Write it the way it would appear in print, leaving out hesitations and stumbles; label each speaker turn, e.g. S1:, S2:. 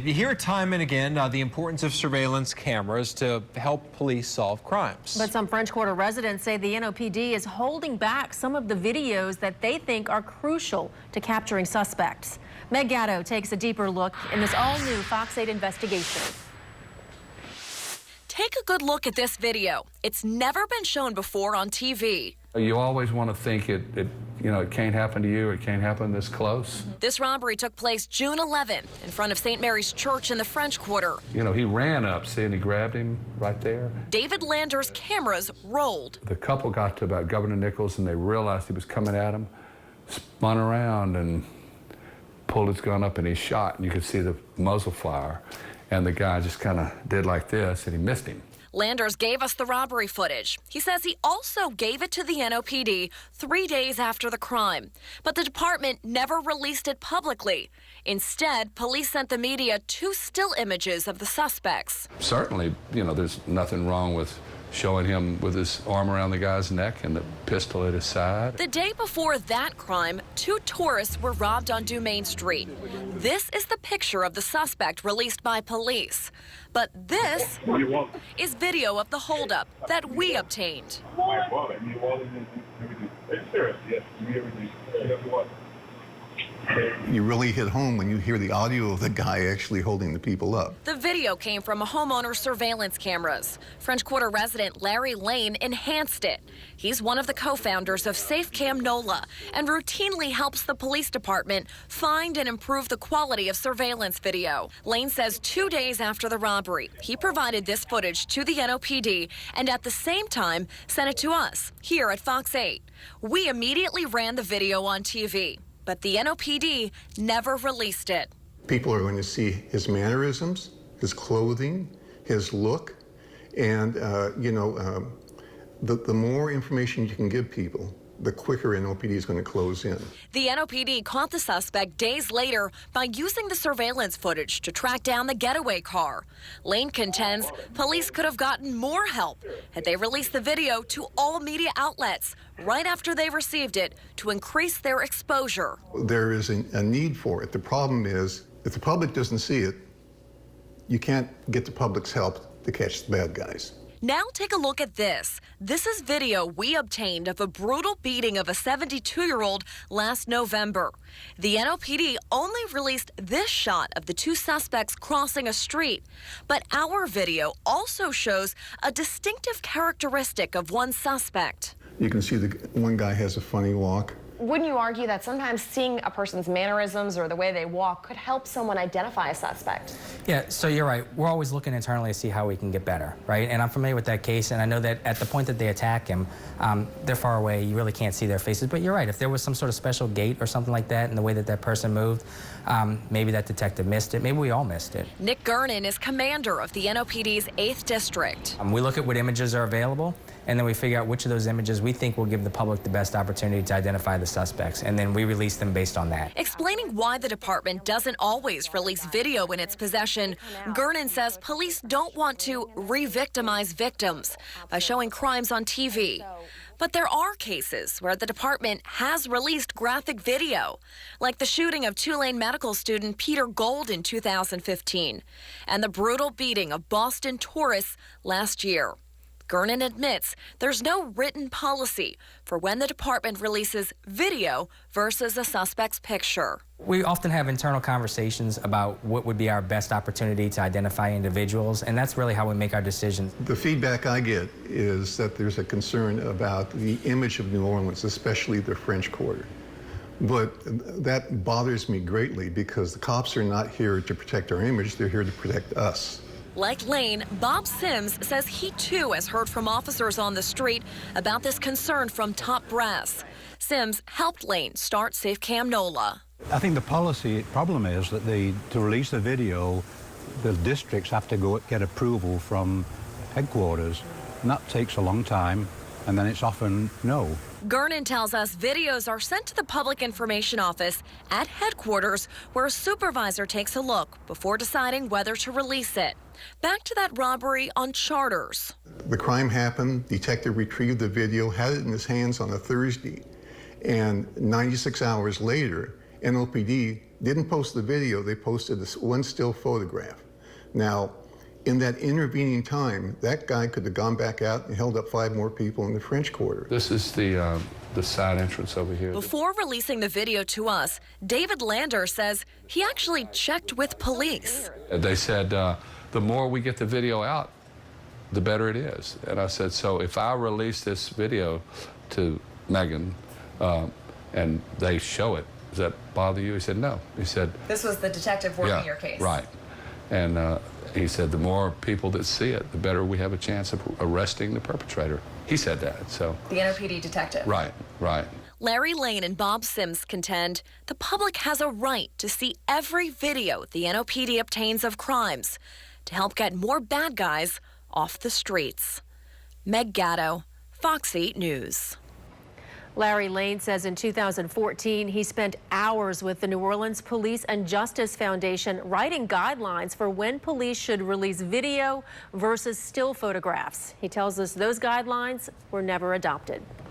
S1: You hear time and again the importance of surveillance cameras to help police solve crimes.
S2: But some French Quarter residents say the NOPD is holding back some of the videos that they think are crucial to capturing suspects. Meg Gatto takes a deeper look in this all-new Fox 8 investigation.
S3: Take a good look at this video. It's never been shown before on TV.
S4: You always want to think it can't happen to you, or it can't happen this close.
S3: This robbery took place June 11th in front of St. Mary's Church in the French Quarter.
S4: He ran up, see, and he grabbed him right there.
S3: David Lander's cameras rolled.
S4: The couple got to about Governor Nichols, and they realized he was coming at them, spun around and pulled his gun up, and he shot, and you could see the muzzle fire. And the guy just kind of did like this, and he missed him.
S3: Landers gave us the robbery footage. He says he also gave it to the NOPD 3 days after the crime. But the department never released it publicly. Instead, police sent the media 2 still images of the suspects.
S4: Certainly, there's nothing wrong with showing him with his arm around the guy's neck and the pistol at his side.
S3: The day before that crime, 2 tourists were robbed on Dumaine Street. This is the picture of the suspect released by police. But this is video of the holdup that we obtained.
S5: You really hit home when you hear the audio of the guy actually holding the people up.
S3: The video came from a homeowner's surveillance cameras. French Quarter resident Larry Lane enhanced it. He's one of the co-founders of SafeCam NOLA and routinely helps the police department find and improve the quality of surveillance video. Lane says 2 days after the robbery, he provided this footage to the NOPD and at the same time sent it to us here at Fox 8. We immediately ran the video on TV. But the NOPD never released it.
S5: People are going to see his mannerisms, his clothing, his look, and the more information you can give people, the quicker NOPD is going to close in.
S3: The NOPD caught the suspect days later by using the surveillance footage to track down the getaway car. Lane contends police could have gotten more help had they released the video to all media outlets right after they received it to increase their exposure.
S5: There is a need for it. The problem is, if the public doesn't see it, you can't get the public's help to catch the bad guys.
S3: Now take a look at this. This is video we obtained of a brutal beating of a 72-year-old last November. The NOPD only released this shot of the 2 suspects crossing a street. But our video also shows a distinctive characteristic of one suspect.
S5: You can see the one guy has a funny walk.
S6: Wouldn't you argue that sometimes seeing a person's mannerisms or the way they walk could help someone identify a suspect?
S7: Yeah, so you're right. We're always looking internally to see how we can get better, right? And I'm familiar with that case, and I know that at the point that they attack him, they're far away. You really can't see their faces. But you're right. If there was some sort of special gait or something like that in the way that that person moved, maybe that detective missed it. Maybe we all missed it.
S3: Nick Gernon is commander of the NOPD's 8th District.
S7: We look at what images are available, and then we figure out which of those images we think will give the public the best opportunity to identify the suspects, and then we release them based on that.
S3: Explaining why the department doesn't always release video in its possession, Gernon says police don't want to re-victimize victims by showing crimes on TV. But there are cases where the department has released graphic video, like the shooting of Tulane medical student Peter Gold in 2015 and the brutal beating of Boston tourists last year. Gernon admits there's no written policy for when the department releases video versus a suspect's picture.
S7: We often have internal conversations about what would be our best opportunity to identify individuals, and that's really how we make our decisions.
S5: The feedback I get is that there's a concern about the image of New Orleans, especially the French Quarter. But that bothers me greatly because the cops are not here to protect our image, they're here to protect us.
S3: Like Lane, Bob Sims says he too has heard from officers on the street about this concern from top brass. Sims helped Lane start SafeCam NOLA.
S8: I think the policy problem is that to release the video, the districts have to go get approval from headquarters, and that takes a long time, and then it's often no.
S3: Gernon tells us videos are sent to the Public Information Office at headquarters, where a supervisor takes a look before deciding whether to release it. Back to that robbery on Charters.
S5: The crime happened, detective retrieved the video, had it in his hands on a Thursday, and 96 hours later, NOPD didn't post the video, they posted this one still photograph. Now, in that intervening time, that guy could have gone back out and held up 5 more people in the French Quarter.
S4: This is the side entrance over here.
S3: Before releasing the video to us, David Lander says he actually checked with police.
S4: They said, the more we get the video out, the better it is. And I said, so if I release this video to Megan and they show it, does that bother you? He said, no. He said,
S6: This was the detective working your case.
S4: Right. And he said, the more people that see it, the better we have a chance of arresting the perpetrator. He said that, so.
S6: The NOPD detective.
S4: Right, right.
S3: Larry Lane and Bob Sims contend the public has a right to see every video the NOPD obtains of crimes to help get more bad guys off the streets. Meg Gatto, Fox 8 News.
S2: Larry Lane says in 2014, he spent hours with the New Orleans Police and Justice Foundation writing guidelines for when police should release video versus still photographs. He tells us those guidelines were never adopted.